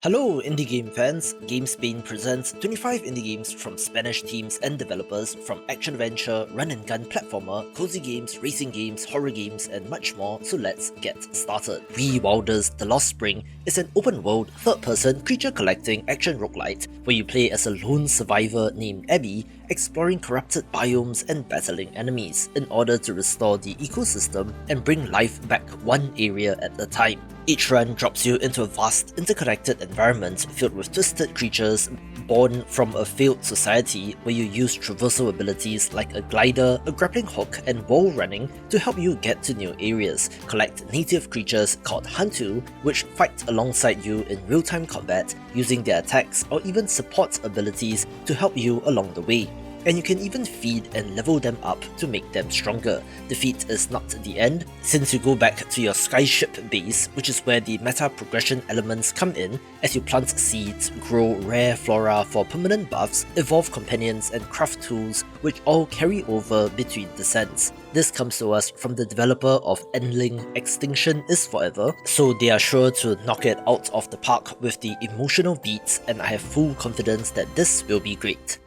Hello indie game fans, GameSpain presents 25 indie games from Spanish teams and developers from action-adventure, run-and-gun platformer, cozy games, racing games, horror games and much more, so let's get started. Rewilders The Lost Spring is an open-world, third-person creature-collecting action roguelite where you play as a lone survivor named Abby, exploring corrupted biomes and battling enemies in order to restore the ecosystem and bring life back one area at a time. Each run drops you into a vast, interconnected environment filled with twisted creatures born from a failed society where you use traversal abilities like a glider, a grappling hook, and wall running to help you get to new areas, collect native creatures called Hantu, which fight alongside you in real-time combat using their attacks or even support abilities to help you along the way. And you can even feed and level them up to make them stronger. Defeat is not the end, since you go back to your skyship base, which is where the meta progression elements come in as you plant seeds, grow rare flora for permanent buffs, evolve companions and craft tools, which all carry over between descents. This comes to us from the developer of Endling Extinction is Forever, so they are sure to knock it out of the park with the emotional beats, and I have full confidence that this will be great.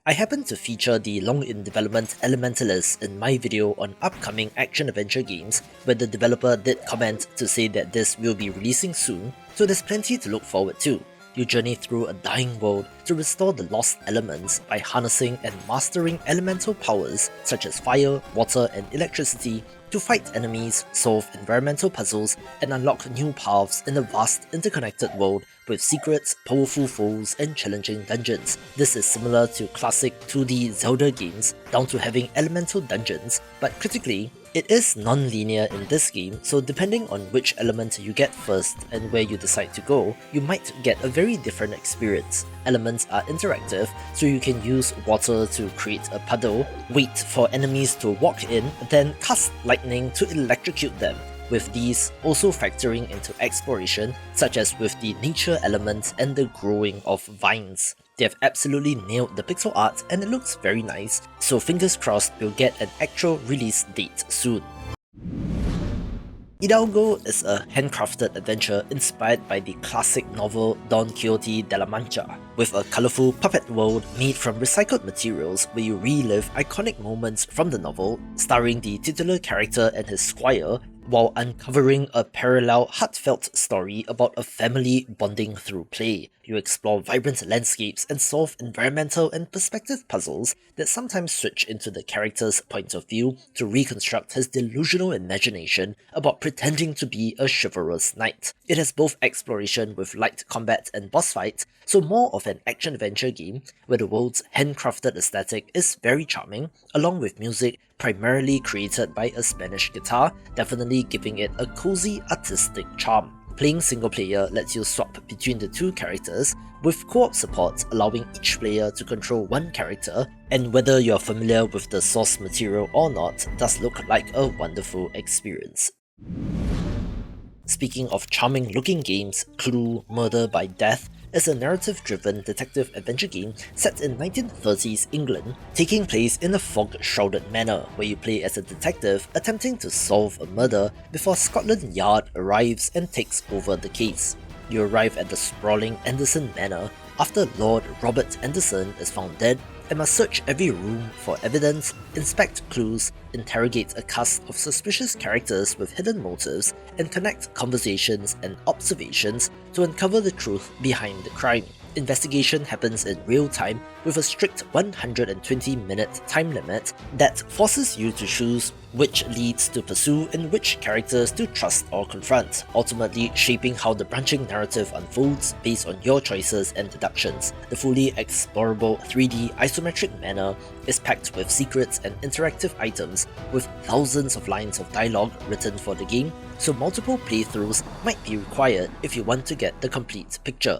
I happen to feature the long-in-development Elementallis in my video on upcoming action-adventure games, where the developer did comment to say that this will be releasing soon, so there's plenty to look forward to. You journey through a dying world to restore the lost elements by harnessing and mastering elemental powers such as fire, water and electricity to fight enemies, solve environmental puzzles, and unlock new paths in a vast interconnected world with secrets, powerful foes, and challenging dungeons. This is similar to classic 2D Zelda games, down to having elemental dungeons, but critically, it is non-linear in this game, so depending on which element you get first and where you decide to go, you might get a very different experience. Elements are interactive, so you can use water to create a puddle, wait for enemies to walk in, then cast lightning to electrocute them, with these also factoring into exploration, such as with the nature elements and the growing of vines. They have absolutely nailed the pixel art and it looks very nice, so fingers crossed we'll get an actual release date soon. Hidalgo is a handcrafted adventure inspired by the classic novel Don Quixote de la Mancha, with a colourful puppet world made from recycled materials where you relive iconic moments from the novel, starring the titular character and his squire, while uncovering a parallel, heartfelt story about a family bonding through play. You explore vibrant landscapes and solve environmental and perspective puzzles that sometimes switch into the character's point of view to reconstruct his delusional imagination about pretending to be a chivalrous knight. It has both exploration with light combat and boss fights, so more of an action-adventure game where the world's handcrafted aesthetic is very charming, along with music primarily created by a Spanish guitar, definitely giving it a cozy artistic charm. Playing single player lets you swap between the two characters, with co-op support allowing each player to control one character, and whether you're familiar with the source material or not, does look like a wonderful experience. Speaking of charming looking games, Clue Murder by Death is a narrative-driven detective adventure game set in 1930s England, taking place in a fog-shrouded manor where you play as a detective attempting to solve a murder before Scotland Yard arrives and takes over the case. You arrive at the sprawling Anderson Manor after Lord Robert Anderson is found dead and must search every room for evidence, inspect clues, interrogate a cast of suspicious characters with hidden motives, and connect conversations and observations to uncover the truth behind the crime. Investigation happens in real time with a strict 120-minute time limit that forces you to choose which leads to pursue and which characters to trust or confront, ultimately shaping how the branching narrative unfolds based on your choices and deductions. The fully explorable 3D isometric manor is packed with secrets and interactive items, with thousands of lines of dialogue written for the game, so multiple playthroughs might be required if you want to get the complete picture.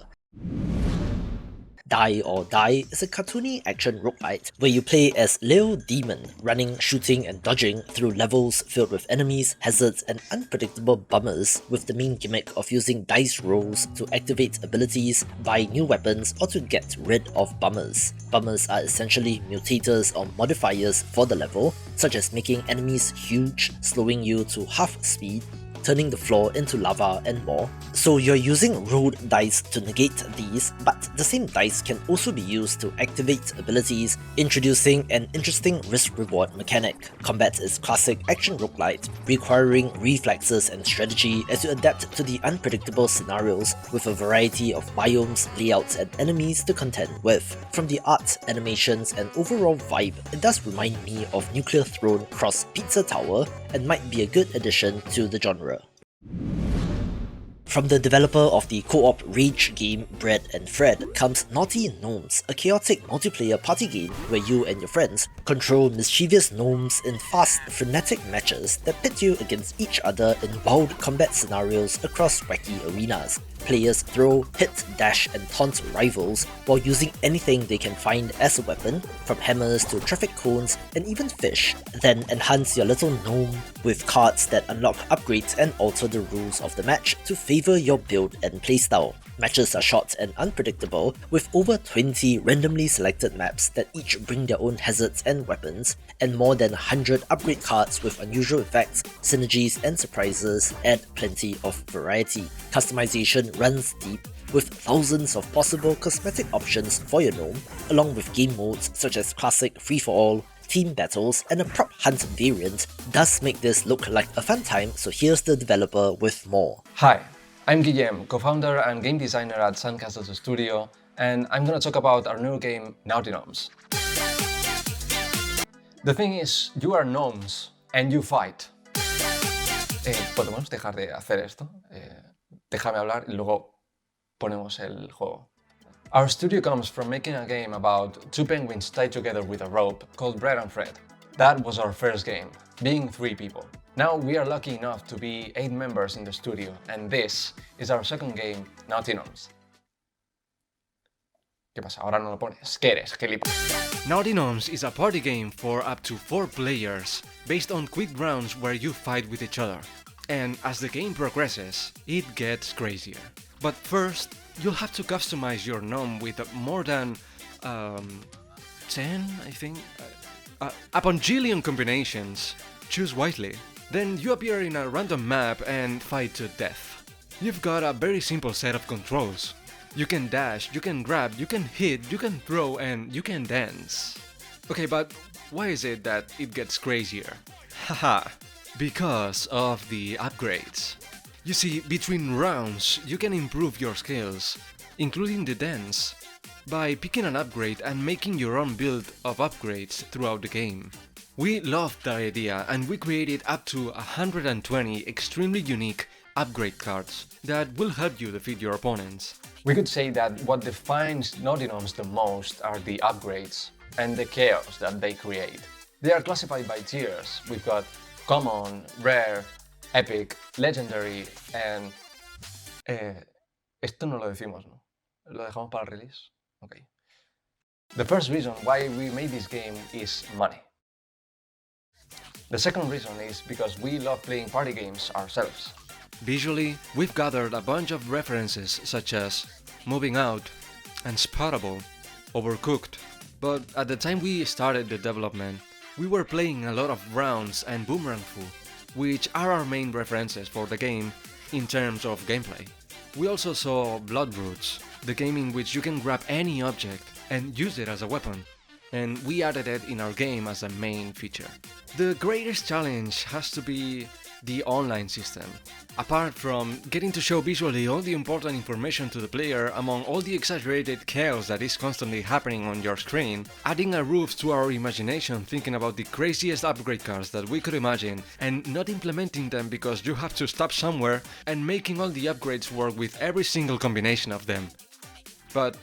Die or Die is a cartoony action roguelite where you play as Lil Demon, running, shooting and dodging through levels filled with enemies, hazards and unpredictable bummers, with the main gimmick of using dice rolls to activate abilities, buy new weapons or to get rid of bummers. Bummers are essentially mutators or modifiers for the level, such as making enemies huge, slowing you to half speed, turning the floor into lava and more. So you're using rolled dice to negate these, but the same dice can also be used to activate abilities, introducing an interesting risk-reward mechanic. Combat is classic action roguelite, requiring reflexes and strategy as you adapt to the unpredictable scenarios with a variety of biomes, layouts and enemies to contend with. From the art, animations and overall vibe, it does remind me of Nuclear Throne Cross Pizza Tower and might be a good addition to the genre. From the developer of the co-op rage game Bread and Fred comes Gnaughty Gnomes, a chaotic multiplayer party game where you and your friends control mischievous gnomes in fast, frenetic matches that pit you against each other in wild combat scenarios across wacky arenas. Players throw, hit, dash and taunt rivals while using anything they can find as a weapon, from hammers to traffic cones and even fish. Then enhance your little gnome with cards that unlock upgrades and alter the rules of the match to favor your build and playstyle. Matches are short and unpredictable, with over 20 randomly selected maps that each bring their own hazards and weapons, and more than 100 upgrade cards with unusual effects, synergies and surprises add plenty of variety. Customization runs deep, with thousands of possible cosmetic options for your gnome, along with game modes such as classic free-for-all, team battles, and a prop hunt variant. Does make this look like a fun time, so here's the developer with more. Hi, I'm Guillem, co-founder and game designer at Sandcastles Studio, and I'm gonna talk about our new game, Gnaughty Gnomes. The thing is, you are gnomes, and you fight. ¿Podemos dejar de hacer esto? Déjame hablar y luego ponemos el juego. Our studio comes from making a game about two penguins tied together with a rope called Bread and Fred. That was our first game, being 3 people. Now we are lucky enough to be 8 members in the studio, and this is our second game, Gnaughty Gnomes. ¿Qué pasa? Ahora no lo pones. ¿Qué eres, gilipollas? Gnaughty Gnomes is a party game for up to 4 players, based on quick rounds where you fight with each other. And as the game progresses, it gets crazier. But first, you'll have to customize your gnome with more than 10, I think? A bajillion combinations. Choose wisely. Then you appear in a random map and fight to death. You've got a very simple set of controls. You can dash, you can grab, you can hit, you can throw, and you can dance. Okay, but why is it that it gets crazier? Haha, because of the upgrades. You see, between rounds, you can improve your skills, including the dance, by picking an upgrade and making your own build of upgrades throughout the game. We loved the idea and we created up to 120 extremely unique upgrade cards that will help you defeat your opponents. We could say that what defines Gnaughty Gnomes the most are the upgrades and the chaos that they create. They are classified by tiers. We've got common, rare, epic, legendary, and... esto no lo decimos, ¿no? ¿Lo dejamos para el release? Okay. The first reason why we made this game is money. The second reason is because we love playing party games ourselves. Visually, we've gathered a bunch of references such as Moving Out, Unspottable, Overcooked. But at the time we started the development, we were playing a lot of Rounds and Boomerang Fu, which are our main references for the game in terms of gameplay. We also saw Blood Roots, the game in which you can grab any object and use it as a weapon, and we added it in our game as a main feature. The greatest challenge has to be the online system. Apart from getting to show visually all the important information to the player among all the exaggerated chaos that is constantly happening on your screen, adding a roof to our imagination thinking about the craziest upgrade cards that we could imagine and not implementing them because you have to stop somewhere, and making all the upgrades work with every single combination of them. But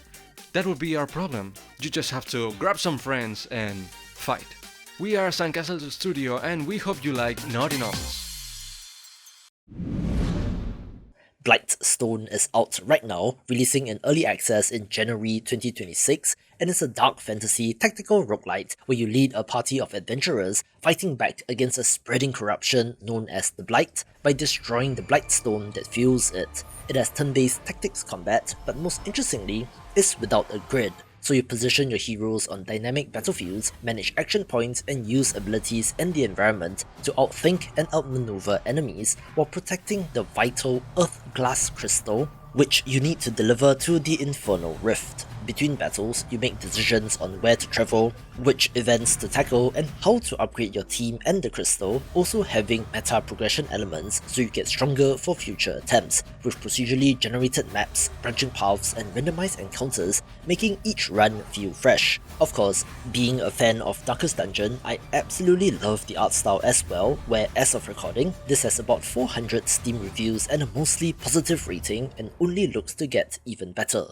that would be our problem. You just have to grab some friends and fight. We are Sandcastles Studio and we hope you like Gnaughty Gnomes. Blightstone is out right now, releasing in early access in January 2026, and is a dark fantasy tactical roguelite where you lead a party of adventurers fighting back against a spreading corruption known as the Blight by destroying the Blightstone that fuels it. It has turn-based tactics combat, but most interestingly, is without a grid. so you position your heroes on dynamic battlefields, manage action points, and use abilities in the environment to outthink and outmaneuver enemies while protecting the vital Earth Glass Crystal, which you need to deliver to the Infernal Rift. Between battles, you make decisions on where to travel, which events to tackle, and how to upgrade your team and the crystal, also having meta progression elements so you get stronger for future attempts, with procedurally generated maps, branching paths, and randomized encounters, making each run feel fresh. Of course, being a fan of Darkest Dungeon, I absolutely love the art style as well, where as of recording, this has about 400 Steam reviews and a mostly positive rating and only looks to get even better.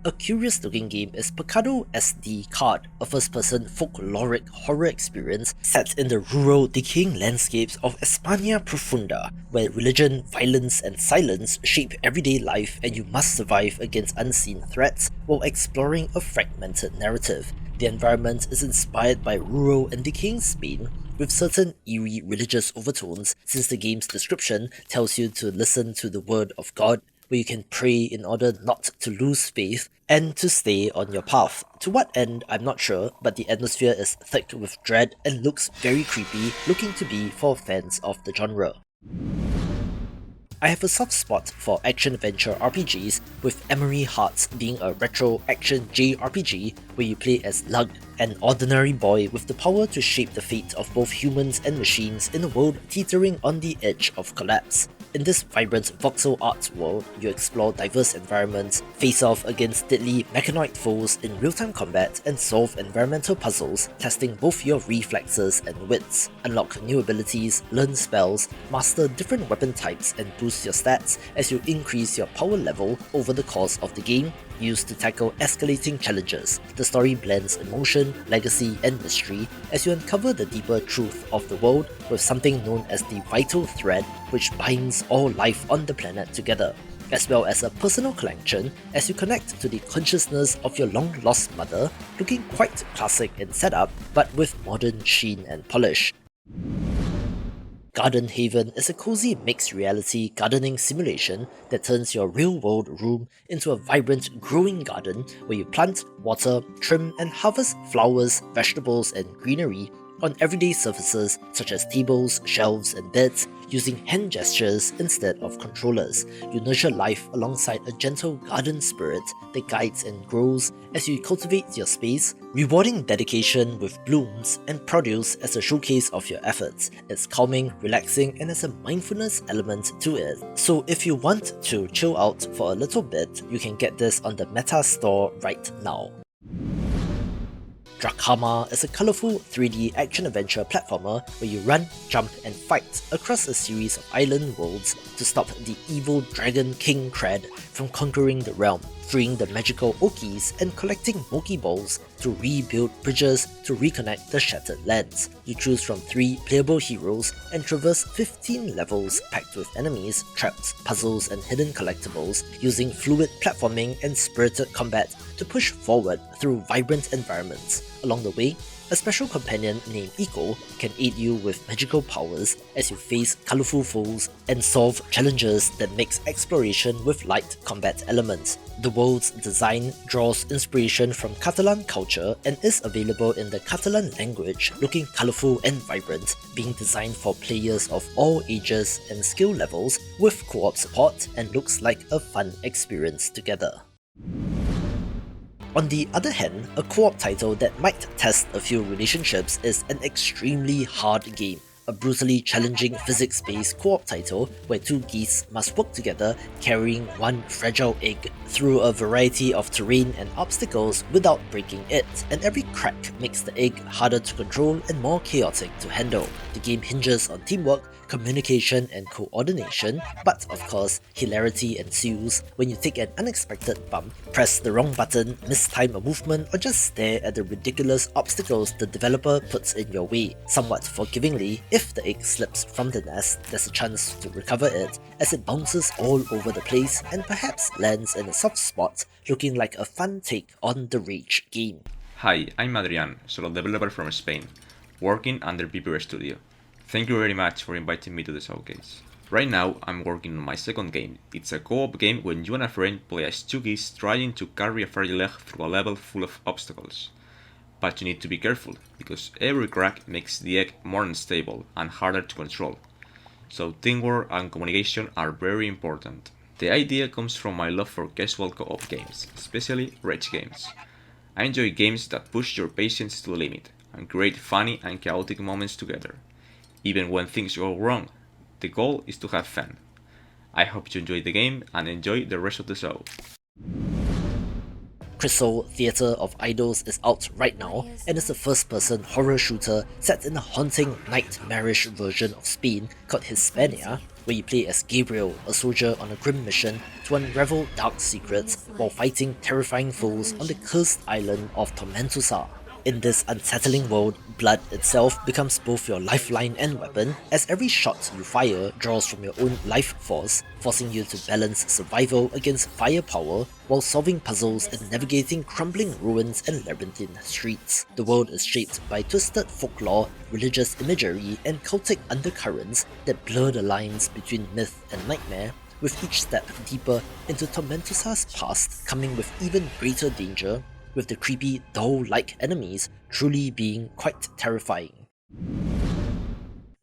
A curious looking game is PECADO SD Card, a first-person folkloric horror experience set in the rural, decaying landscapes of España Profunda, where religion, violence, and silence shape everyday life and you must survive against unseen threats while exploring a fragmented narrative. The environment is inspired by rural and decaying Spain, with certain eerie religious overtones, since the game's description tells you to listen to the word of God, where you can pray in order not to lose faith and to stay on your path. To what end, I'm not sure, but the atmosphere is thick with dread and looks very creepy, looking to be for fans of the genre. I have a soft spot for action-adventure RPGs, with Emery Hearts being a retro action JRPG where you play as Lug, an ordinary boy with the power to shape the fate of both humans and machines in a world teetering on the edge of collapse. In this vibrant voxel art world, you explore diverse environments, face off against deadly mechanoid foes in real-time combat, and solve environmental puzzles, testing both your reflexes and wits. Unlock new abilities, learn spells, master different weapon types, and boost your stats as you increase your power level over the course of the game, used to tackle escalating challenges. The story blends emotion, legacy, and mystery as you uncover the deeper truth of the world with something known as the Vital Thread, which binds all life on the planet together, as well as a personal collection as you connect to the consciousness of your long-lost mother, looking quite classic in setup but with modern sheen and polish. Garden Haven is a cozy mixed reality gardening simulation that turns your real-world room into a vibrant, growing garden where you plant, water, trim, and harvest flowers, vegetables, and greenery on everyday surfaces such as tables, shelves, and beds, using hand gestures instead of controllers. You nurture life alongside a gentle garden spirit that guides and grows as you cultivate your space, rewarding dedication with blooms and produce as a showcase of your efforts. It's calming, relaxing, and has a mindfulness element to it. So if you want to chill out for a little bit, you can get this on the Meta store right now. DRACAMAR is a colourful 3D action-adventure platformer where you run, jump, and fight across a series of island worlds to stop the evil dragon King Crad from conquering the realm, freeing the magical Okies and collecting Moki Balls to rebuild bridges to reconnect the shattered lands. You choose from 3 playable heroes and traverse 15 levels packed with enemies, traps, puzzles, and hidden collectibles, using fluid platforming and spirited combat to push forward through vibrant environments. Along the way, a special companion named Eco can aid you with magical powers as you face colourful foes and solve challenges that mix exploration with light combat elements. The world's design draws inspiration from Catalan culture and is available in the Catalan language, looking colourful and vibrant, being designed for players of all ages and skill levels with co-op support, and looks like a fun experience together. On the other hand, a co-op title that might test a few relationships is an extremely hard game. A brutally challenging physics-based co-op title where 2 geese must work together carrying one fragile egg through a variety of terrain and obstacles without breaking it, and every crack makes the egg harder to control and more chaotic to handle. The game hinges on teamwork, communication, and coordination, but of course, hilarity ensues when you take an unexpected bump, press the wrong button, mistime a movement, or just stare at the ridiculous obstacles the developer puts in your way. Somewhat forgivingly, if the egg slips from the nest, there's a chance to recover it, as it bounces all over the place and perhaps lands in a soft spot, looking like a fun take on the Rage game. Hi, I'm Adrian, solo developer from Spain, working under PPR Studio. Thank you very much for inviting me to the showcase. Right now, I'm working on my second game. It's a co-op game when you and a friend play as two geese trying to carry a fragile egg through a level full of obstacles. But you need to be careful, because every crack makes the egg more unstable and harder to control. So teamwork and communication are very important. The idea comes from my love for casual co-op games, especially rage games. I enjoy games that push your patience to the limit and create funny and chaotic moments together. Even when things go wrong, the goal is to have fun. I hope you enjoy the game and enjoy the rest of the show. Crisol Theatre of Idols is out right now and is a first-person horror shooter set in a haunting, nightmarish version of Spain called Hispania, where you play as Gabriel, a soldier on a grim mission to unravel dark secrets while fighting terrifying foes on the cursed island of Tormentosa. In this unsettling world, blood itself becomes both your lifeline and weapon, as every shot you fire draws from your own life force, forcing you to balance survival against firepower while solving puzzles and navigating crumbling ruins and labyrinthine streets. The world is shaped by twisted folklore, religious imagery, and cultic undercurrents that blur the lines between myth and nightmare, with each step deeper into Tormentosa's past coming with even greater danger, with the creepy, doll-like enemies truly being quite terrifying.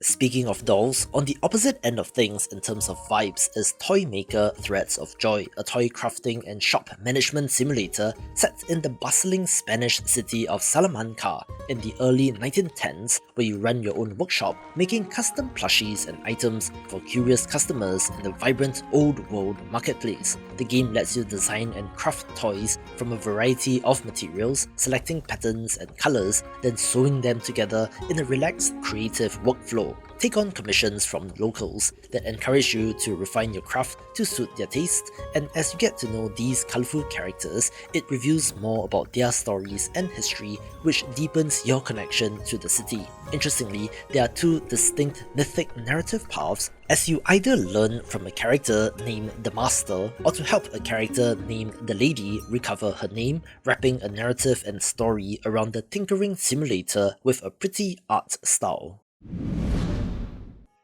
Speaking of dolls, on the opposite end of things in terms of vibes is Toymaker Threads of Joy, a toy crafting and shop management simulator set in the bustling Spanish city of Salamanca in the early 1910s, where you run your own workshop, making custom plushies and items for curious customers in the vibrant old world marketplace. The game lets you design and craft toys from a variety of materials, selecting patterns and colours, then sewing them together in a relaxed, creative workflow. Take on commissions from locals that encourage you to refine your craft to suit their taste, and as you get to know these colourful characters, it reveals more about their stories and history, which deepens your connection to the city. Interestingly, there are two distinct mythic narrative paths, as you either learn from a character named the Master, or to help a character named the Lady recover her name, wrapping a narrative and story around the tinkering simulator with a pretty art style.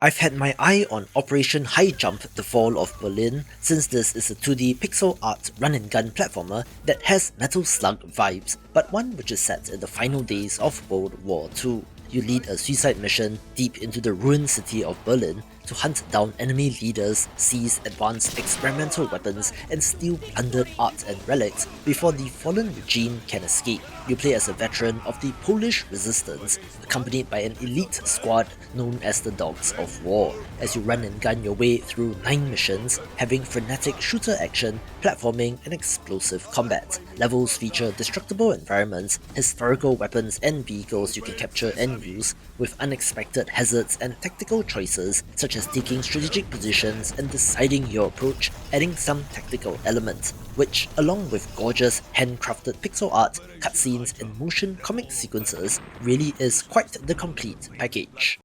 I've had my eye on Operation Highjump: The Fall of Berlin, since this is a 2D pixel art run-and-gun platformer that has Metal Slug vibes, but one which is set in the final days of World War II. You lead a suicide mission deep into the ruined city of Berlin to hunt down enemy leaders, seize advanced experimental weapons, and steal plundered art and relics before the fallen regime can escape. You play as a veteran of the Polish resistance, accompanied by an elite squad known as the Dogs of War, as you run and gun your way through 9 missions, having frenetic shooter action, platforming, and explosive combat. Levels feature destructible environments, historical weapons and vehicles you can capture and use, with unexpected hazards and tactical choices such as taking strategic positions and deciding your approach, adding some tactical elements, which, along with gorgeous handcrafted pixel art, cutscenes and motion comic sequences, really is quite the complete package.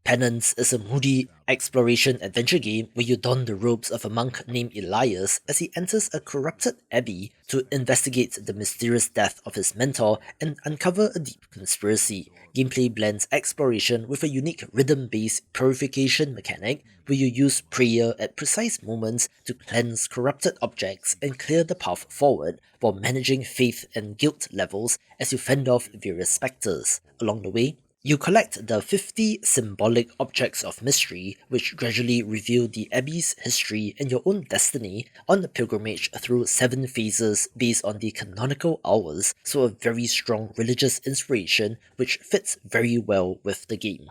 Penance is a moody exploration adventure game where you don the robes of a monk named Elias as he enters a corrupted abbey to investigate the mysterious death of his mentor and uncover a deep conspiracy. Gameplay blends exploration with a unique rhythm-based purification mechanic where you use prayer at precise moments to cleanse corrupted objects and clear the path forward, while managing faith and guilt levels as you fend off various spectres. Along the way, you collect the 50 symbolic objects of mystery, which gradually reveal the Abbey's history and your own destiny on the pilgrimage through 7 phases based on the canonical hours, so a very strong religious inspiration which fits very well with the game.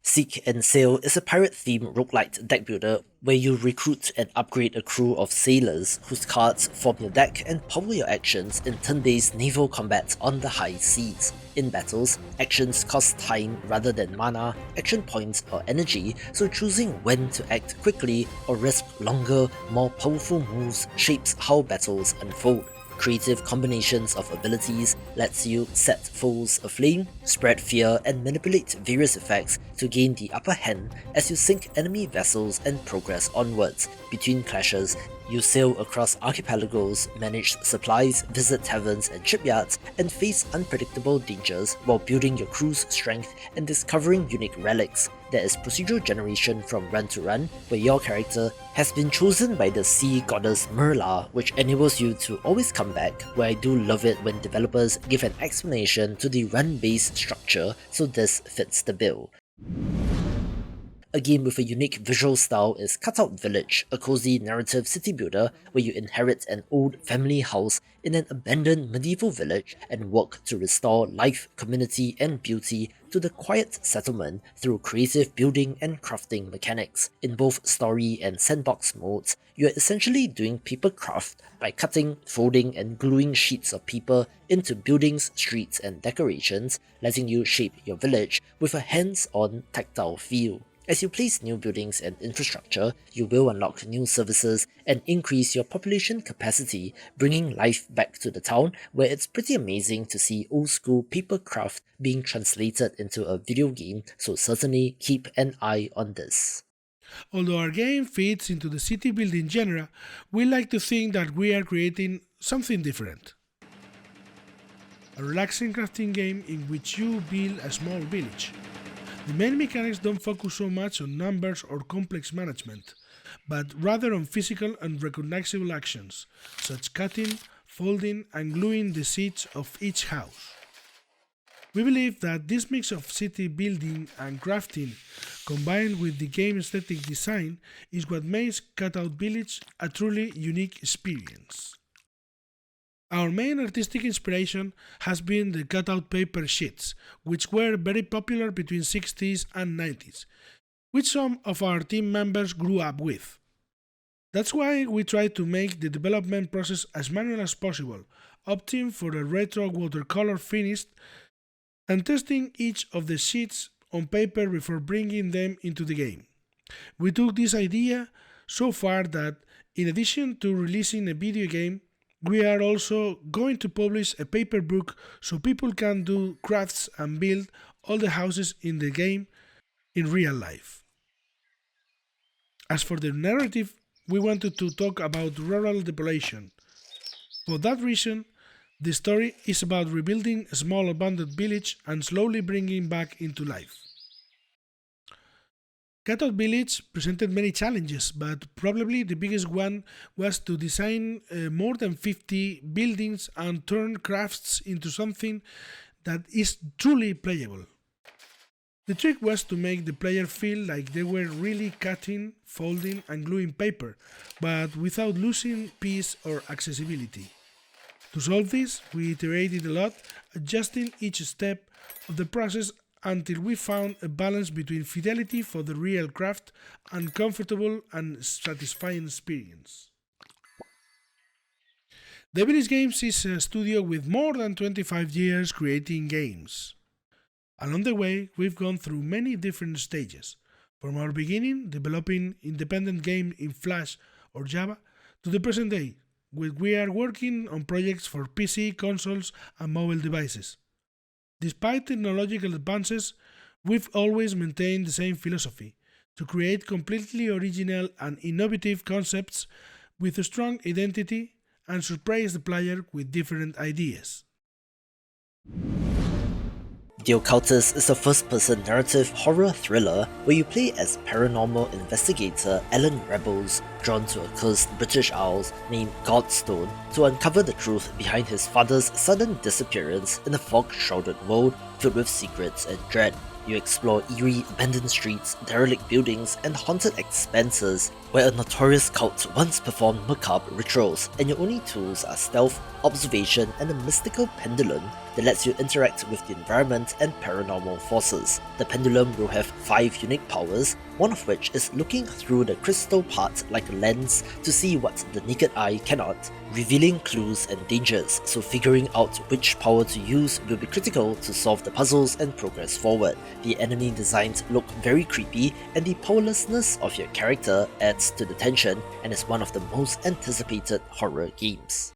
Seek and Sail is a pirate-themed roguelite deck builder where you recruit and upgrade a crew of sailors whose cards form your deck and power your actions in turn-based naval combat on the high seas. In battles, actions cost time rather than mana, action points or energy, so choosing when to act quickly or risk longer, more powerful moves shapes how battles unfold. Creative combinations of abilities lets you set foes aflame, spread fear, and manipulate various effects to gain the upper hand as you sink enemy vessels and progress onwards. Between clashes, You sail across archipelagos, manage supplies, visit taverns and shipyards, and face unpredictable dangers while building your crew's strength and discovering unique relics. There is procedural generation from run to run, where your character has been chosen by the sea goddess Merla, which enables you to always come back, where I do love it when developers give an explanation to the run-based structure, so this fits the bill. A game with a unique visual style is Cutout Village, a cozy narrative city builder where you inherit an old family house in an abandoned medieval village and work to restore life, community, and beauty to the quiet settlement through creative building and crafting mechanics. In both story and sandbox modes, you are essentially doing papercraft by cutting, folding, and gluing sheets of paper into buildings, streets, and decorations, letting you shape your village with a hands-on tactile feel. As you place new buildings and infrastructure, you will unlock new services and increase your population capacity, bringing life back to the town, where it's pretty amazing to see old-school papercraft being translated into a video game, so certainly keep an eye on this. Although our game fits into the city building genre, we like to think that we are creating something different. A relaxing crafting game in which you build a small village. The main mechanics don't focus so much on numbers or complex management, but rather on physical and recognizable actions, such cutting, folding, and gluing the seats of each house. We believe that this mix of city building and crafting, combined with the game aesthetic design, is what makes Cutout Village a truly unique experience. Our main artistic inspiration has been the cutout paper sheets, which were very popular between 60s and 90s, which some of our team members grew up with. That's why we try to make the development process as manual as possible, opting for a retro watercolor finish and testing each of the sheets on paper before bringing them into the game. We took this idea so far that, in addition to releasing a video game, we are also going to publish a paper book so people can do crafts and build all the houses in the game in real life. As for the narrative, we wanted to talk about rural depopulation. For that reason, the story is about rebuilding a small abandoned village and slowly bringing back into life. Cutout Village presented many challenges, but probably the biggest one was to design more than 50 buildings and turn crafts into something that is truly playable. The trick was to make the player feel like they were really cutting, folding, and gluing paper, but without losing peace or accessibility. To solve this, we iterated a lot, adjusting each step of the process until we found a balance between fidelity for the real craft and comfortable and satisfying experience. The Village Games is a studio with more than 25 years creating games. Along the way, we've gone through many different stages, from our beginning developing independent games in Flash or Java to the present day, where we are working on projects for PC, consoles, and mobile devices. Despite technological advances, we've always maintained the same philosophy, to create completely original and innovative concepts with a strong identity and surprise the player with different ideas. The Occultist is a first-person narrative horror thriller where you play as paranormal investigator Alan Rebels, drawn to a cursed British Isle named Gladstone to uncover the truth behind his father's sudden disappearance in a fog-shrouded world filled with secrets and dread. You explore eerie, abandoned streets, derelict buildings, and haunted expanses where a notorious cult once performed macabre rituals, and your only tools are stealth, observation, and a mystical pendulum that lets you interact with the environment and paranormal forces. The pendulum will have 5 unique powers, one of which is looking through the crystal part like a lens to see what the naked eye cannot, revealing clues and dangers, so figuring out which power to use will be critical to solve the puzzles and progress forward. The enemy designs look very creepy, and the powerlessness of your character adds to the tension and is one of the most anticipated horror games.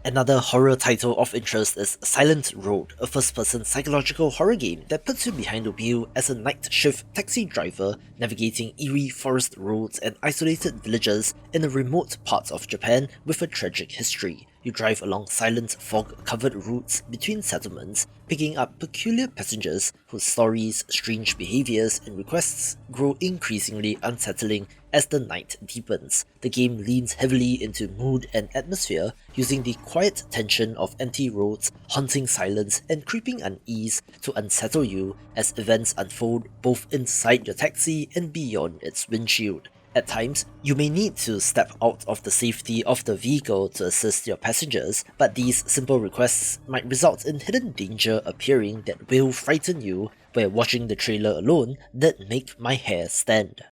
Another horror title of interest is Silent Road, a first-person psychological horror game that puts you behind the wheel as a night shift taxi driver navigating eerie forest roads and isolated villages in a remote part of Japan with a tragic history. You drive along silent, fog-covered routes between settlements, picking up peculiar passengers whose stories, strange behaviors, and requests grow increasingly unsettling as the night deepens. The game leans heavily into mood and atmosphere, using the quiet tension of empty roads, haunting silence, and creeping unease to unsettle you as events unfold both inside your taxi and beyond its windshield. At times, you may need to step out of the safety of the vehicle to assist your passengers, but these simple requests might result in hidden danger appearing that will frighten you, where watching the trailer alone did make my hair stand.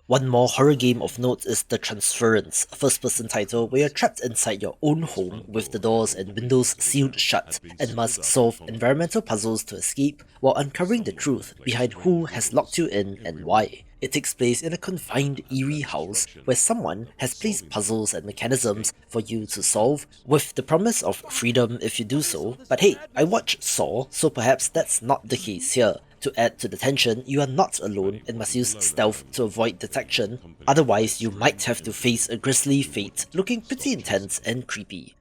One more horror game of note is The Transference, a first-person title where you're trapped inside your own home with the doors and windows sealed shut and must solve environmental puzzles to escape while uncovering the truth behind who has locked you in and why. It takes place in a confined, eerie house where someone has placed puzzles and mechanisms for you to solve, with the promise of freedom if you do so. But hey, I watch Saw, so perhaps that's not the case here. To add to the tension, you are not alone and must use stealth to avoid detection, otherwise you might have to face a grisly fate looking pretty intense and creepy.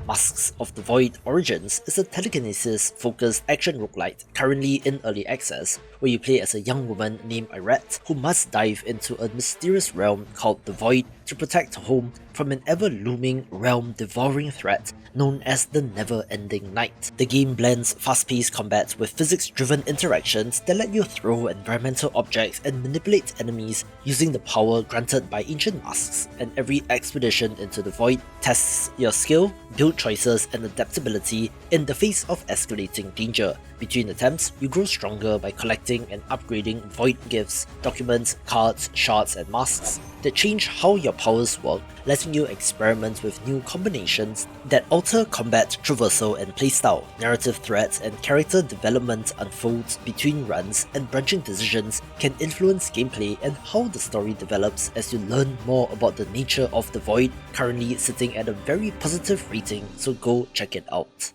Masks of the Void Origins is a telekinesis-focused action roguelite currently in early access, where you play as a young woman named Irette who must dive into a mysterious realm called the Void to protect home from an ever-looming, realm-devouring threat known as the Never-Ending Night. The game blends fast-paced combat with physics-driven interactions that let you throw environmental objects and manipulate enemies using the power granted by ancient masks, and every expedition into the Void tests your skill, build choices, and adaptability in the face of escalating danger. Between attempts, you grow stronger by collecting and upgrading Void gifts, documents, cards, shards, and masks that change how your powers work, letting you experiment with new combinations that alter combat traversal and playstyle. Narrative threads and character development unfolds between runs, and branching decisions can influence gameplay and how the story develops as you learn more about the nature of the Void, currently sitting at a very positive rating, so go check it out.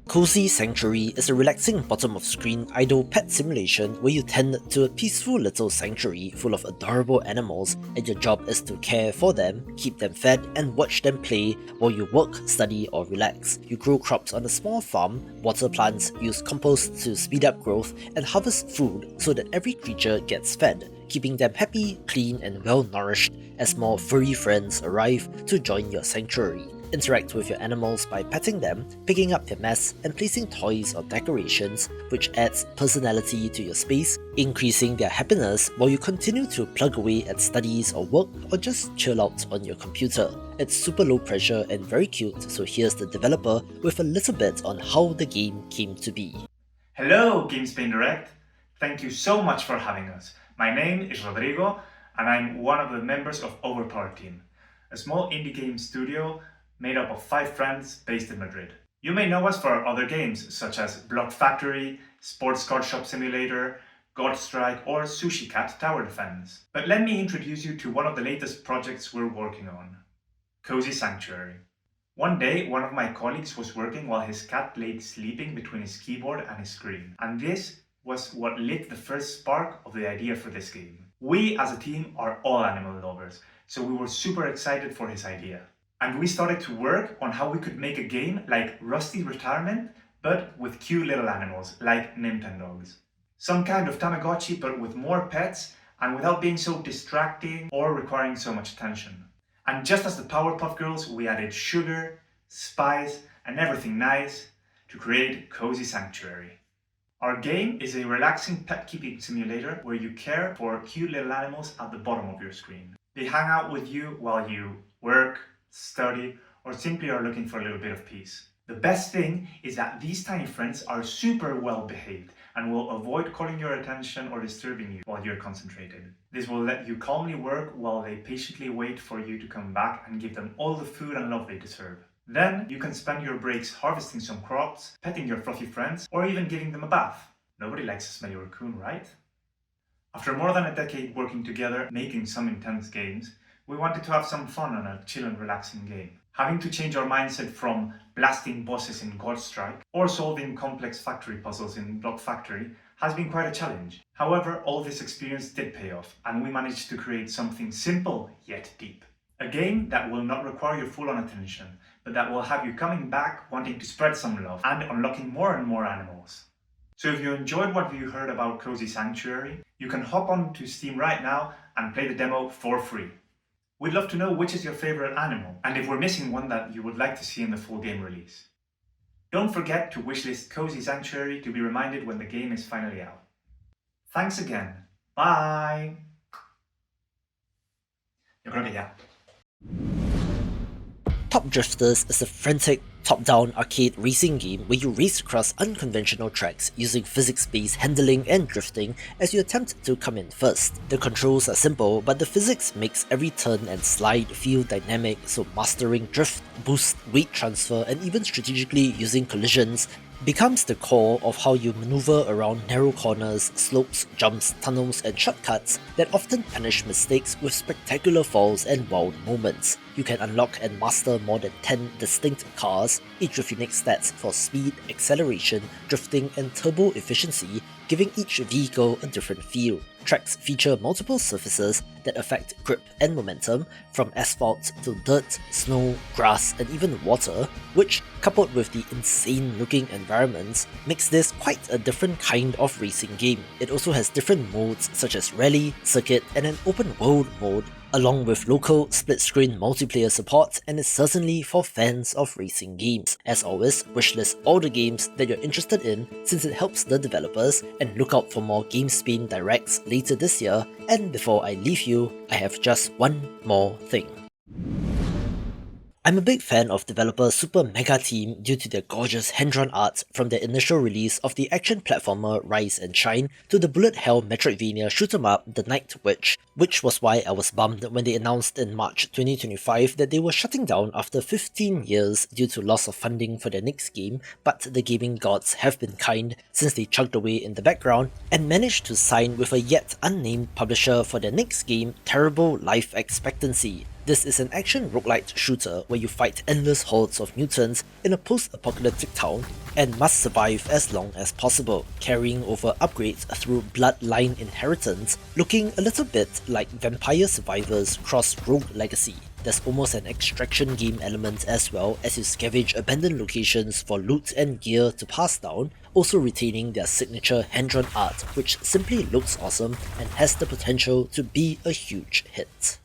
Cozy Sanctuary is a relaxing bottom-of-screen idle pet simulation where you tend to a peaceful little sanctuary full of adorable animals, and your job is to care for them, keep them fed, and watch them play while you work, study, or relax. You grow crops on a small farm, water plants, use compost to speed up growth, and harvest food so that every creature gets fed, keeping them happy, clean, and well-nourished as more furry friends arrive to join your sanctuary. Interact with your animals by petting them, picking up their mess, and placing toys or decorations, which adds personality to your space, increasing their happiness while you continue to plug away at studies or work, or just chill out on your computer. It's super low pressure and very cute, so here's the developer with a little bit on how the game came to be. Hello, GameSpain Direct! Thank you so much for having us. My name is Rodrigo, and I'm one of the members of Overpower Team, a small indie game studio made up of 5 friends based in Madrid. You may know us for our other games, such as Block Factory, Sports Card Shop Simulator, God Strike, or Sushi Cat Tower Defense. But let me introduce you to one of the latest projects we're working on, Cozy Sanctuary. One day, one of my colleagues was working while his cat lay sleeping between his keyboard and his screen, and this was what lit the first spark of the idea for this game. We as a team are all animal lovers, so we were super excited for his idea. And we started to work on how we could make a game like Rusty Retirement, but with cute little animals like Nintendogs. Some kind of Tamagotchi, but with more pets and without being so distracting or requiring so much attention. And just as the Powerpuff Girls, we added sugar, spice, and everything nice to create Cozy Sanctuary. Our game is a relaxing pet keeping simulator where you care for cute little animals at the bottom of your screen. They hang out with you while you work, study, or simply are looking for a little bit of peace. The best thing is that these tiny friends are super well behaved and will avoid calling your attention or disturbing you while you're concentrated. This will let you calmly work while they patiently wait for you to come back and give them all the food and love they deserve. Then you can spend your breaks harvesting some crops, petting your fluffy friends, or even giving them a bath. Nobody likes a smelly raccoon, right? After more than a decade working together, making some intense games, We wanted to have some fun on a chill and relaxing game. Having to change our mindset from blasting bosses in Godstrike or solving complex factory puzzles in Block Factory has been quite a challenge. However, all this experience did pay off, and we managed to create something simple yet deep. A game that will not require your full-on attention, but that will have you coming back wanting to spread some love and unlocking more and more animals. So if you enjoyed what you heard about Cozy Sanctuary, you can hop on to Steam right now and play the demo for free. We'd love to know which is your favorite animal, and if we're missing one that you would like to see in the full game release. Don't forget to wishlist Cozy Sanctuary to be reminded when the game is finally out. Thanks again. Bye. Yo creo que ya. Top Drifters is a frantic, top-down arcade racing game where you race across unconventional tracks using physics-based handling and drifting as you attempt to come in first. The controls are simple, but the physics makes every turn and slide feel dynamic, so mastering drift, boost, weight transfer, and even strategically using collisions becomes the core of how you maneuver around narrow corners, slopes, jumps, tunnels, and shortcuts that often punish mistakes with spectacular falls and wild moments. You can unlock and master more than 10 distinct cars, each with unique stats for speed, acceleration, drifting, and turbo efficiency, giving each vehicle a different feel. Tracks feature multiple surfaces that affect grip and momentum, from asphalt to dirt, snow, grass, and even water, which, coupled with the insane-looking environments, makes this quite a different kind of racing game. It also has different modes such as rally, circuit, and an open-world mode, along with local split-screen multiplayer support, and is certainly for fans of racing games. As always, wishlist all the games that you're interested in since it helps the developers, and look out for more GameSpain Directs later this year. And before I leave you, I have just one more thing. I'm a big fan of developer Super Mega Team due to their gorgeous hand-drawn art from their initial release of the action platformer Rise and Shine to the bullet hell Metroidvania shoot-'em-up The Night Witch, which was why I was bummed when they announced in March 2025 that they were shutting down after 15 years due to loss of funding for their next game, but the gaming gods have been kind since they chugged away in the background and managed to sign with a yet unnamed publisher for their next game, Terrible Life Expectancy. This is an action roguelite shooter where you fight endless hordes of mutants in a post-apocalyptic town and must survive as long as possible, carrying over upgrades through bloodline inheritance, looking a little bit like Vampire Survivors cross Rogue Legacy. There's almost an extraction game element as well, as you scavenge abandoned locations for loot and gear to pass down, also retaining their signature hand-drawn art, which simply looks awesome and has the potential to be a huge hit.